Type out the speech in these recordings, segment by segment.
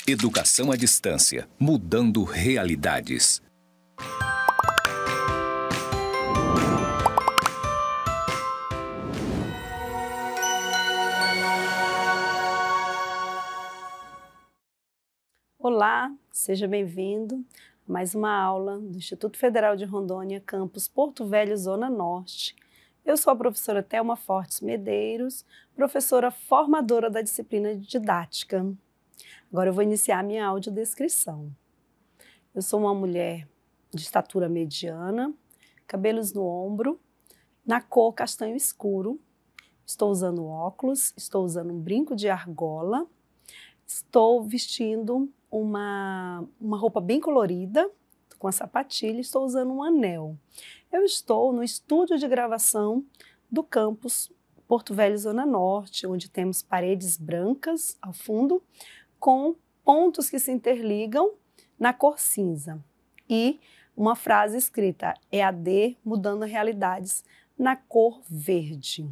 Educação à distância, mudando realidades. Olá, seja bem-vindo a mais uma aula do Instituto Federal de Rondônia, campus Porto Velho, Zona Norte. Eu sou a professora Thelma Fortes Medeiros, professora formadora da disciplina de didática. Agora eu vou iniciar a minha audiodescrição. Eu sou uma mulher de estatura mediana, cabelos no ombro, na cor castanho escuro. Estou usando óculos, estou usando um brinco de argola, estou vestindo uma roupa bem colorida, com a sapatilha, estou usando um anel. Eu estou no estúdio de gravação do campus Porto Velho, Zona Norte, onde temos paredes brancas ao fundo, com pontos que se interligam na cor cinza. E uma frase escrita, EAD mudando realidades, na cor verde.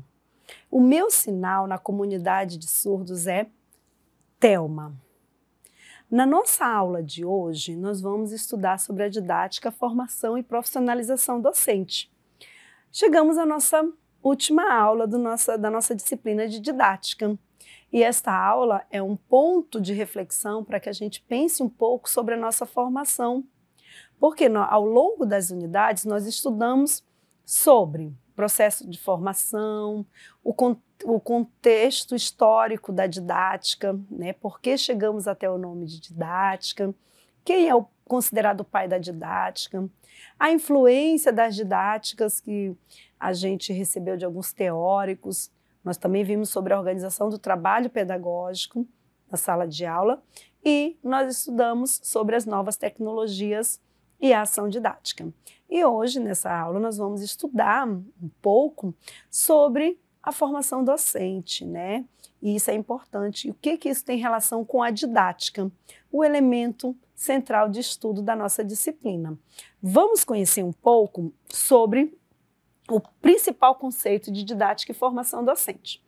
O meu sinal na comunidade de surdos é Thelma. Na nossa aula de hoje, nós vamos estudar sobre a didática, formação e profissionalização docente. Chegamos à nossa última aula da nossa disciplina de didática. E esta aula é um ponto de reflexão para que a gente pense um pouco sobre a nossa formação. Porque ao longo das unidades nós estudamos sobre processo de formação, o contexto histórico da didática, né? Por que chegamos até o nome de didática, quem é o considerado pai da didática, a influência das didáticas que a gente recebeu de alguns teóricos. Nós também vimos sobre a organização do trabalho pedagógico na sala de aula e nós estudamos sobre as novas tecnologias e a ação didática. E hoje, nessa aula, nós vamos estudar um pouco sobre a formação docente, né? E isso é importante. E o que isso tem relação com a didática? O elemento central de estudo da nossa disciplina. Vamos conhecer um pouco sobre o principal conceito de didática e formação docente.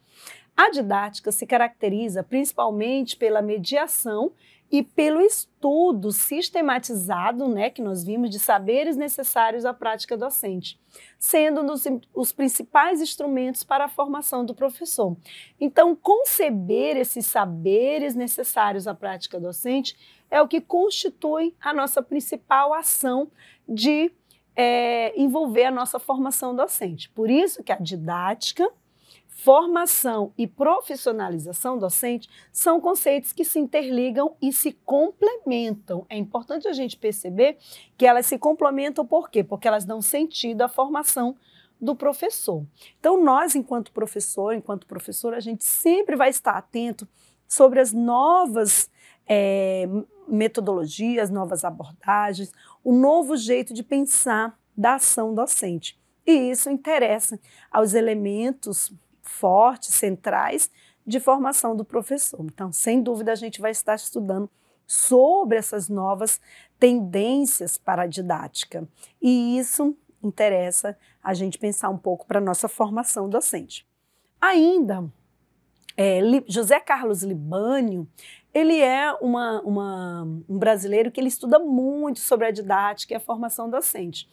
A didática se caracteriza principalmente pela mediação e pelo estudo sistematizado, né, que nós vimos, de saberes necessários à prática docente, sendo os principais instrumentos para a formação do professor. Então, conceber esses saberes necessários à prática docente é o que constitui a nossa principal ação de envolver a nossa formação docente. Por isso que a didática, formação e profissionalização docente são conceitos que se interligam e se complementam. É importante a gente perceber que elas se complementam por quê? Porque elas dão sentido à formação do professor. Então, nós, enquanto professora, a gente sempre vai estar atento sobre as novas metodologias, novas abordagens, o novo jeito de pensar da ação docente. E isso interessa aos elementos fortes, centrais, de formação do professor. Então, sem dúvida, a gente vai estar estudando sobre essas novas tendências para a didática. E isso interessa a gente pensar um pouco para a nossa formação docente. Ainda, José Carlos Libânio, ele é um brasileiro que ele estuda muito sobre a didática e a formação docente.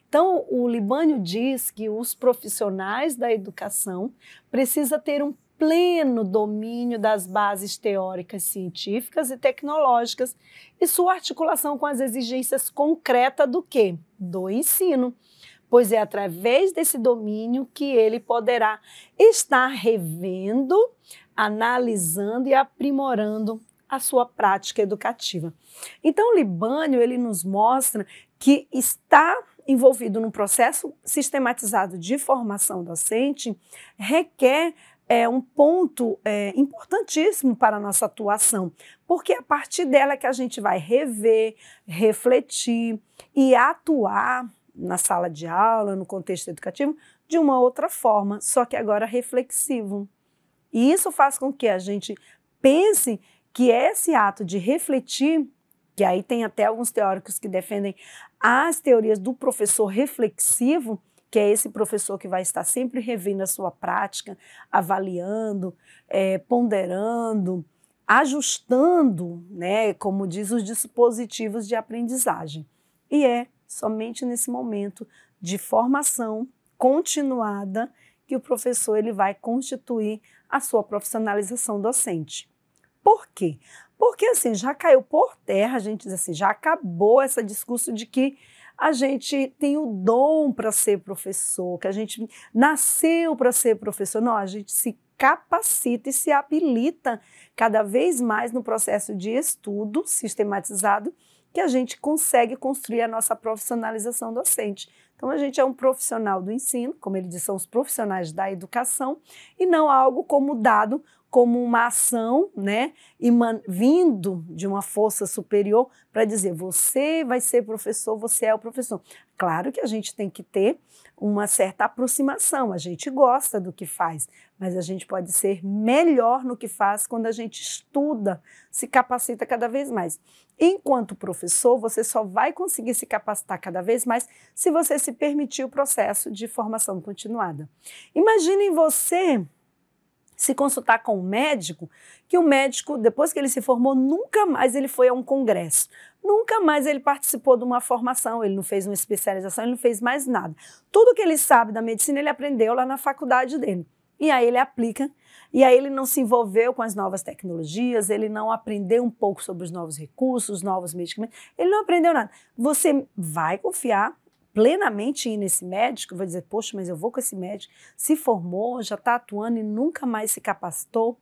Então, o Libânio diz que os profissionais da educação precisam ter um pleno domínio das bases teóricas, científicas e tecnológicas e sua articulação com as exigências concretas do quê? Do ensino, pois é através desse domínio que ele poderá estar revendo, analisando e aprimorando a sua prática educativa. Então, o Libânio, ele nos mostra que está envolvido num processo sistematizado de formação docente requer um ponto importantíssimo para a nossa atuação, porque é a partir dela que a gente vai rever, refletir e atuar na sala de aula, no contexto educativo, de uma outra forma, só que agora reflexivo. E isso faz com que a gente pense que esse ato de refletir, que aí tem até alguns teóricos que defendem as teorias do professor reflexivo, que é esse professor que vai estar sempre revendo a sua prática, avaliando, ponderando, ajustando, né, como diz, os dispositivos de aprendizagem. E é somente nesse momento de formação continuada que o professor ele vai constituir a sua profissionalização docente. Por quê? Porque assim, já caiu por terra, a gente diz assim, já acabou esse discurso de que a gente tem o dom para ser professor, que a gente nasceu para ser professor. Não, a gente se capacita e se habilita cada vez mais no processo de estudo sistematizado, que a gente consegue construir a nossa profissionalização docente. Então, a gente é um profissional do ensino, como ele diz, são os profissionais da educação, e não algo como dado como uma ação, né, vindo de uma força superior para dizer, você vai ser professor, você é o professor. Claro que a gente tem que ter uma certa aproximação, a gente gosta do que faz, mas a gente pode ser melhor no que faz quando a gente estuda, se capacita cada vez mais. Enquanto professor, você só vai conseguir se capacitar cada vez mais se você se permitir o processo de formação continuada. Imaginem você se consultar com um médico, que o médico, depois que ele se formou, nunca mais ele foi a um congresso, nunca mais ele participou de uma formação, ele não fez uma especialização, ele não fez mais nada. Tudo que ele sabe da medicina, ele aprendeu lá na faculdade dele. E aí ele aplica, e aí ele não se envolveu com as novas tecnologias, ele não aprendeu um pouco sobre os novos recursos, os novos medicamentos, ele não aprendeu nada. Você vai confiar plenamente ir nesse médico, vai dizer, poxa, mas eu vou com esse médico, se formou, já está atuando e nunca mais se capacitou.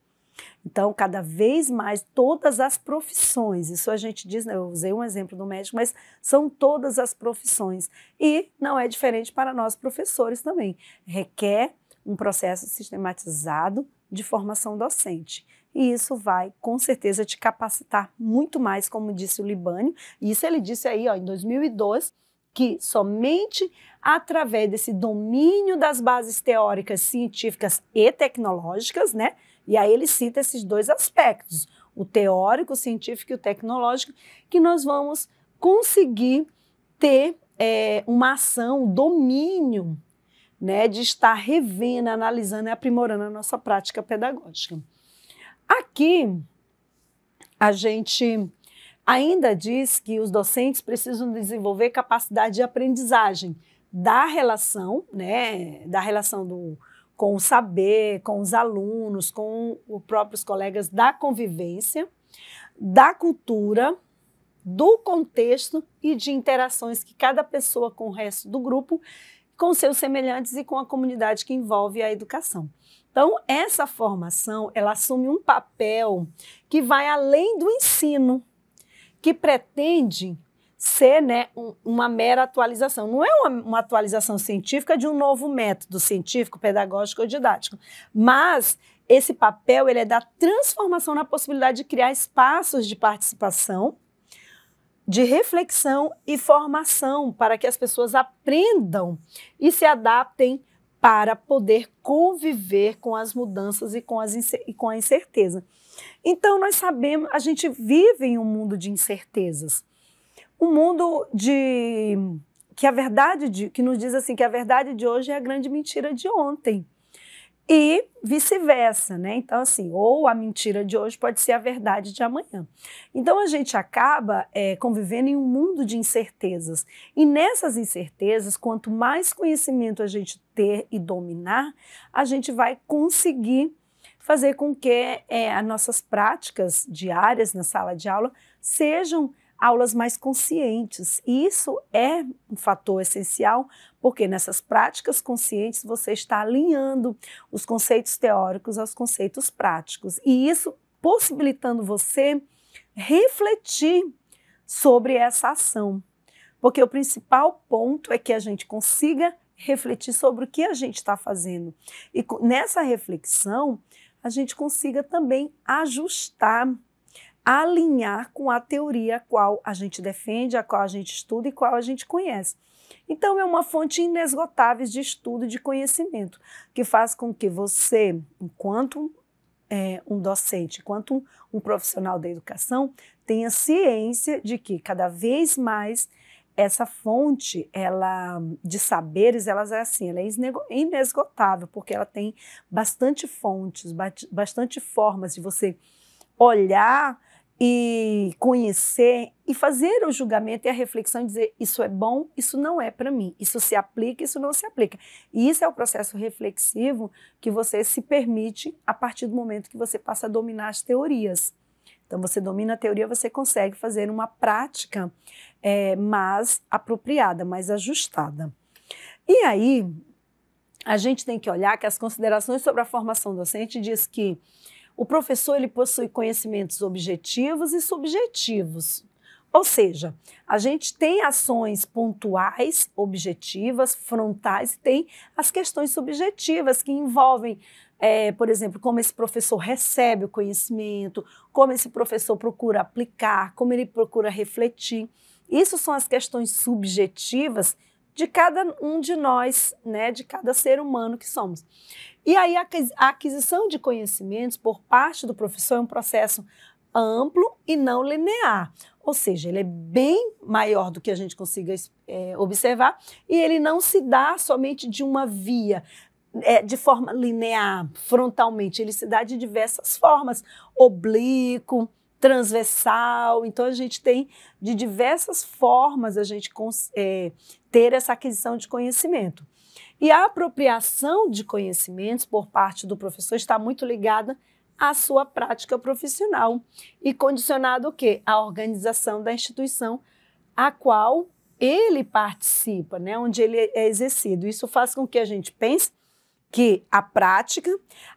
Então, cada vez mais, todas as profissões, isso a gente diz, né, eu usei um exemplo do médico, mas são todas as profissões. E não é diferente para nós professores também. Requer um processo sistematizado de formação docente. E isso vai, com certeza, te capacitar muito mais, como disse o Libânio. E isso ele disse aí, ó, em 2002, que somente através desse domínio das bases teóricas, científicas e tecnológicas, né? E aí ele cita esses dois aspectos, o teórico, o científico e o tecnológico, que nós vamos conseguir ter uma ação, um domínio, né, de estar revendo, analisando e aprimorando a nossa prática pedagógica. Aqui, a gente ainda diz que os docentes precisam desenvolver capacidade de aprendizagem da relação, né, com o saber, com os alunos, com os próprios colegas, da convivência, da cultura, do contexto e de interações que cada pessoa com o resto do grupo, com seus semelhantes e com a comunidade que envolve a educação. Então, essa formação, ela assume um papel que vai além do ensino, que pretende ser, né, uma mera atualização. Não é uma atualização científica de um novo método científico, pedagógico ou didático, mas esse papel ele é da transformação na possibilidade de criar espaços de participação, de reflexão e formação para que as pessoas aprendam e se adaptem para poder conviver com as mudanças e com a incerteza. Então, nós sabemos, a gente vive em um mundo de incertezas, um mundo que nos diz assim, que a verdade de hoje é a grande mentira de ontem. E vice-versa, né? Então, assim, ou a mentira de hoje pode ser a verdade de amanhã. Então, a gente acaba convivendo em um mundo de incertezas. E nessas incertezas, quanto mais conhecimento a gente ter e dominar, a gente vai conseguir fazer com que as nossas práticas diárias na sala de aula sejam aulas mais conscientes. E isso é um fator essencial, porque nessas práticas conscientes você está alinhando os conceitos teóricos aos conceitos práticos. E isso possibilitando você refletir sobre essa ação. Porque o principal ponto é que a gente consiga refletir sobre o que a gente está fazendo. E nessa reflexão, a gente consiga também ajustar, alinhar com a teoria a qual a gente defende, a qual a gente estuda e qual a gente conhece. Então, é uma fonte inesgotável de estudo e de conhecimento, que faz com que você, enquanto um docente, enquanto um profissional da educação, tenha ciência de que cada vez mais essa fonte de saberes, ela é inesgotável, porque ela tem bastante fontes, bastante formas de você olhar e conhecer e fazer o julgamento e a reflexão, dizer isso é bom, isso não é para mim, isso se aplica, isso não se aplica. E isso é o processo reflexivo que você se permite a partir do momento que você passa a dominar as teorias. Então, você domina a teoria, você consegue fazer uma prática mais apropriada, mais ajustada. E aí, a gente tem que olhar que as considerações sobre a formação docente diz que o professor ele possui conhecimentos objetivos e subjetivos. Ou seja, a gente tem ações pontuais, objetivas, frontais, e tem as questões subjetivas que envolvem, por exemplo, como esse professor recebe o conhecimento, como esse professor procura aplicar, como ele procura refletir. Isso são as questões subjetivas de cada um de nós, né, de cada ser humano que somos. E aí a aquisição de conhecimentos por parte do professor é um processo amplo e não linear, ou seja, ele é bem maior do que a gente consiga observar e ele não se dá somente de uma via, de forma linear, frontalmente, ele se dá de diversas formas, oblíquo, transversal, então a gente tem de diversas formas a gente ter essa aquisição de conhecimento. E a apropriação de conhecimentos por parte do professor está muito ligada à sua prática profissional e condicionado o quê? À organização da instituição a qual ele participa, né? Onde ele é exercido. Isso faz com que a gente pense que a prática,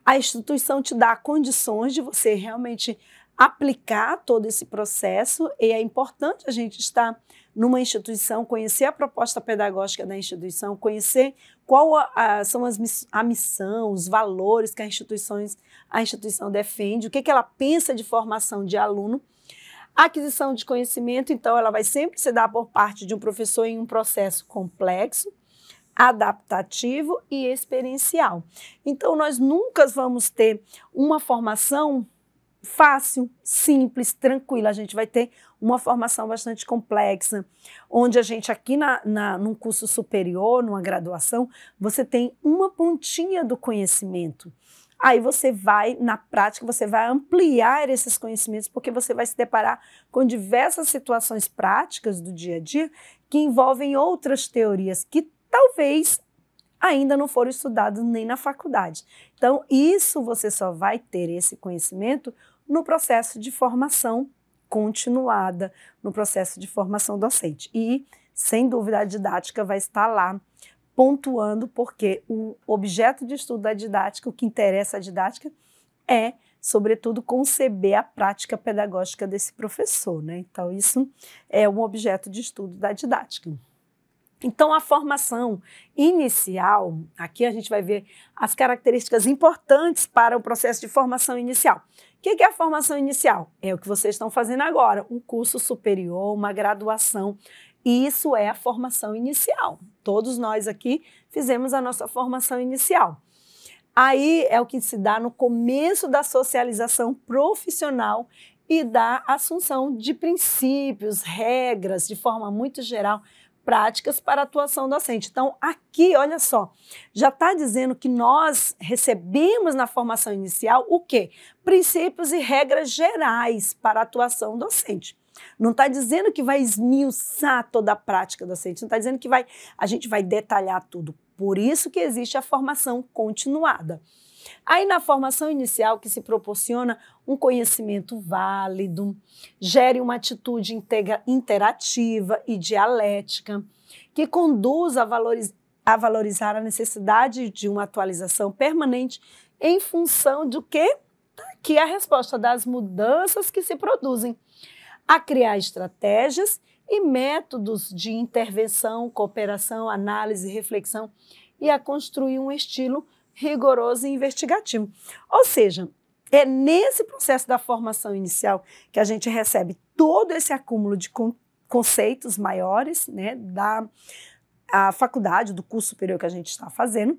a instituição te dá condições de você realmente aplicar todo esse processo e é importante a gente estar numa instituição, conhecer a proposta pedagógica da instituição, conhecer qual são a missão, os valores que a instituição defende, o que ela pensa de formação de aluno. A aquisição de conhecimento, então, ela vai sempre se dar por parte de um professor em um processo complexo, adaptativo e experiencial. Então, nós nunca vamos ter uma formação fácil, simples, tranquila. A gente vai ter uma formação bastante complexa, onde a gente aqui num curso superior, numa graduação, você tem uma pontinha do conhecimento. Aí você vai, na prática, você vai ampliar esses conhecimentos, porque você vai se deparar com diversas situações práticas do dia a dia que envolvem outras teorias que talvez ainda não foram estudadas nem na faculdade. Então, isso você só vai ter esse conhecimento no processo de formação continuada, no processo de formação docente. E, sem dúvida, a didática vai estar lá pontuando, porque o objeto de estudo da didática, o que interessa à didática, é, sobretudo, conceber a prática pedagógica desse professor, né? Então, isso é um objeto de estudo da didática. Então, a formação inicial, aqui a gente vai ver as características importantes para o processo de formação inicial. O que é a formação inicial? É o que vocês estão fazendo agora, um curso superior, uma graduação. Isso é a formação inicial. Todos nós aqui fizemos a nossa formação inicial. Aí é o que se dá no começo da socialização profissional e da assunção de princípios, regras, de forma muito geral, práticas para a atuação docente. Então, aqui, olha só, já está dizendo que nós recebemos na formação inicial o quê? Princípios e regras gerais para a atuação docente. Não está dizendo que vai esmiuçar toda a prática docente, não está dizendo que a gente vai detalhar tudo. Por isso que existe a formação continuada. Aí, na formação inicial, que se proporciona um conhecimento válido, gere uma atitude interativa e dialética, que conduz a valorizar a necessidade de uma atualização permanente em função do que? Que é a resposta das mudanças que se produzem, a criar estratégias e métodos de intervenção, cooperação, análise, reflexão e a construir um estilo rigoroso e investigativo. Ou seja, é nesse processo da formação inicial que a gente recebe todo esse acúmulo de conceitos maiores, né, da faculdade, do curso superior que a gente está fazendo,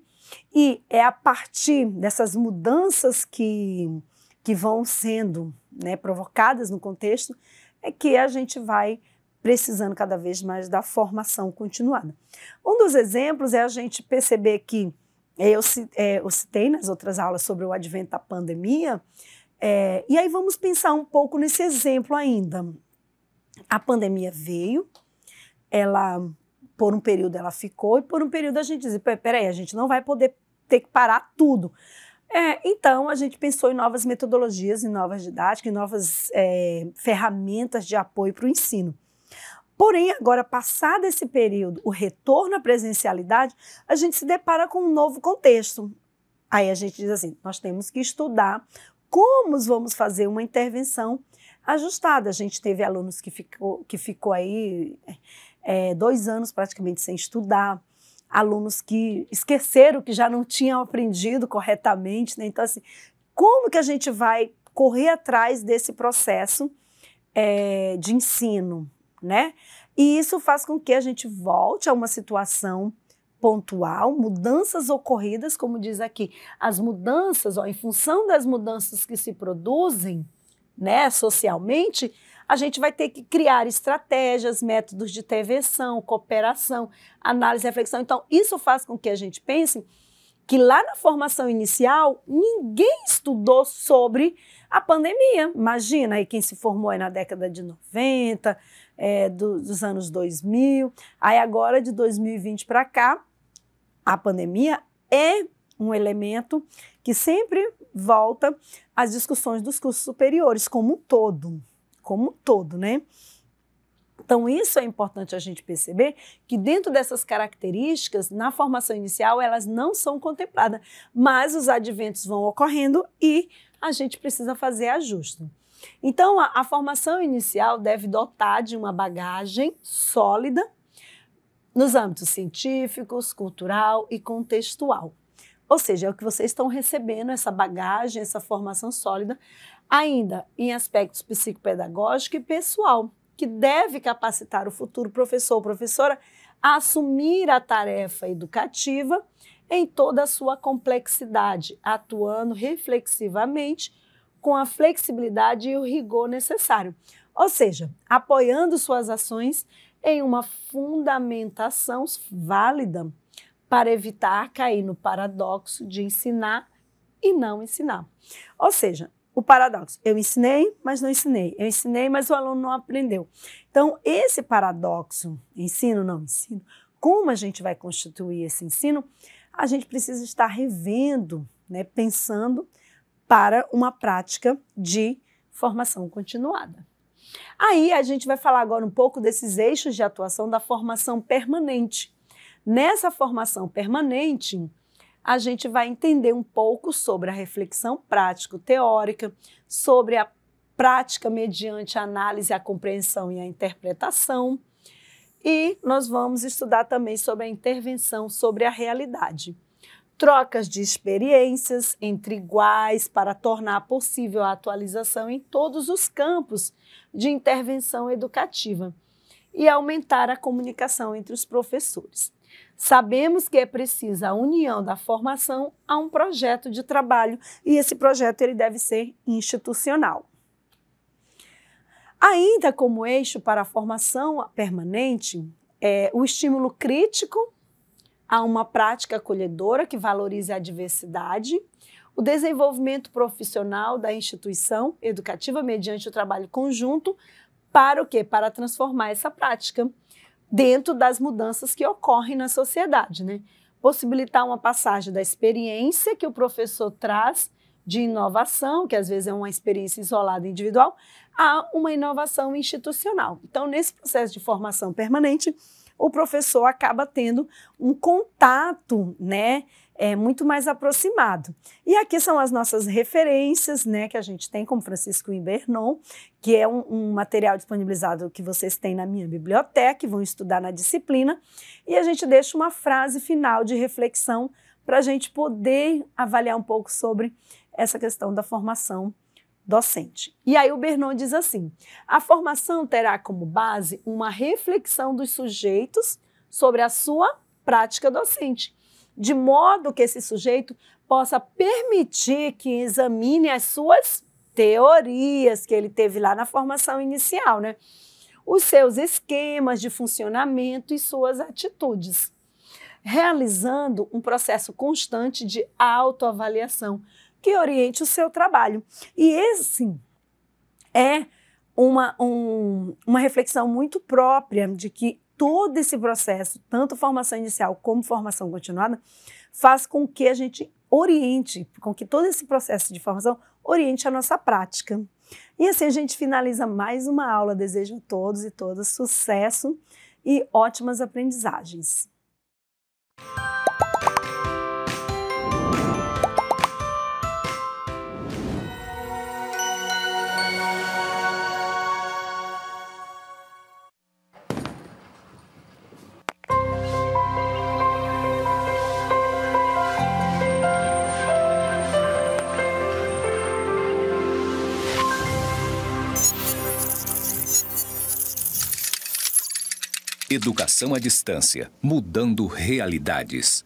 e é a partir dessas mudanças que vão sendo, né, provocadas no contexto, é que a gente vai precisando cada vez mais da formação continuada. Um dos exemplos é a gente perceber que eu citei nas outras aulas sobre o advento da pandemia, E aí vamos pensar um pouco nesse exemplo ainda. A pandemia veio, por um período ela ficou, e por um período a gente disse, peraí, a gente não vai poder ter que parar tudo. Então, a gente pensou em novas metodologias, em novas didáticas, em novas ferramentas de apoio para o ensino. Porém, agora, passado esse período, o retorno à presencialidade, a gente se depara com um novo contexto. Aí a gente diz assim, nós temos que estudar como vamos fazer uma intervenção ajustada. A gente teve alunos que ficou aí 2 anos praticamente sem estudar, alunos que esqueceram que já não tinham aprendido corretamente, né? Então, assim, como que a gente vai correr atrás desse processo de ensino, né? E isso faz com que a gente volte a uma situação pontual, mudanças ocorridas, como diz aqui, as mudanças, em função das mudanças que se produzem, né, socialmente, a gente vai ter que criar estratégias, métodos de intervenção, cooperação, análise e reflexão. Então, isso faz com que a gente pense que lá na formação inicial, ninguém estudou sobre a pandemia. Imagina aí quem se formou aí na década de 90, dos anos 2000, aí agora de 2020 para cá, a pandemia é um elemento que sempre volta às discussões dos cursos superiores como um todo, né? Então, isso é importante a gente perceber que dentro dessas características, na formação inicial, elas não são contempladas, mas os adventos vão ocorrendo e a gente precisa fazer ajuste. Então, a formação inicial deve dotar de uma bagagem sólida nos âmbitos científicos, cultural e contextual. Ou seja, é o que vocês estão recebendo, essa bagagem, essa formação sólida, ainda em aspectos psicopedagógico e pessoal, que deve capacitar o futuro professor ou professora a assumir a tarefa educativa em toda a sua complexidade, atuando reflexivamente com a flexibilidade e o rigor necessário. Ou seja, apoiando suas ações em uma fundamentação válida para evitar cair no paradoxo de ensinar e não ensinar. Ou seja, o paradoxo, eu ensinei, mas não ensinei. Eu ensinei, mas o aluno não aprendeu. Então, esse paradoxo, ensino, não ensino, como a gente vai constituir esse ensino, a gente precisa estar revendo, né, pensando para uma prática de formação continuada. Aí a gente vai falar agora um pouco desses eixos de atuação da formação permanente. Nessa formação permanente, a gente vai entender um pouco sobre a reflexão prático-teórica, sobre a prática mediante a análise, a compreensão e a interpretação. E nós vamos estudar também sobre a intervenção sobre a realidade. Trocas de experiências entre iguais para tornar possível a atualização em todos os campos de intervenção educativa e aumentar a comunicação entre os professores. Sabemos que é precisa a união da formação a um projeto de trabalho e esse projeto ele deve ser institucional. Ainda como eixo para a formação permanente, o estímulo crítico a uma prática acolhedora que valorize a diversidade, o desenvolvimento profissional da instituição educativa mediante o trabalho conjunto, para o quê? Para transformar essa prática dentro das mudanças que ocorrem na sociedade, né? Possibilitar uma passagem da experiência que o professor traz de inovação, que às vezes é uma experiência isolada individual, a uma inovação institucional. Então, nesse processo de formação permanente, o professor acaba tendo um contato, né, muito mais aproximado. E aqui são as nossas referências, né, que a gente tem, como Francisco Imbernon, que é um material disponibilizado que vocês têm na minha biblioteca, vão estudar na disciplina, e a gente deixa uma frase final de reflexão para a gente poder avaliar um pouco sobre essa questão da formação docente. E aí o Bernon diz assim: a formação terá como base uma reflexão dos sujeitos sobre a sua prática docente, de modo que esse sujeito possa permitir que examine as suas teorias que ele teve lá na formação inicial, né? Os seus esquemas de funcionamento e suas atitudes, realizando um processo constante de autoavaliação, que oriente o seu trabalho. E esse é uma reflexão muito própria de que todo esse processo, tanto formação inicial como formação continuada, faz com que a gente oriente, com que todo esse processo de formação oriente a nossa prática. E assim a gente finaliza mais uma aula. Desejo a todos e todas sucesso e ótimas aprendizagens. Educação à distância, mudando realidades.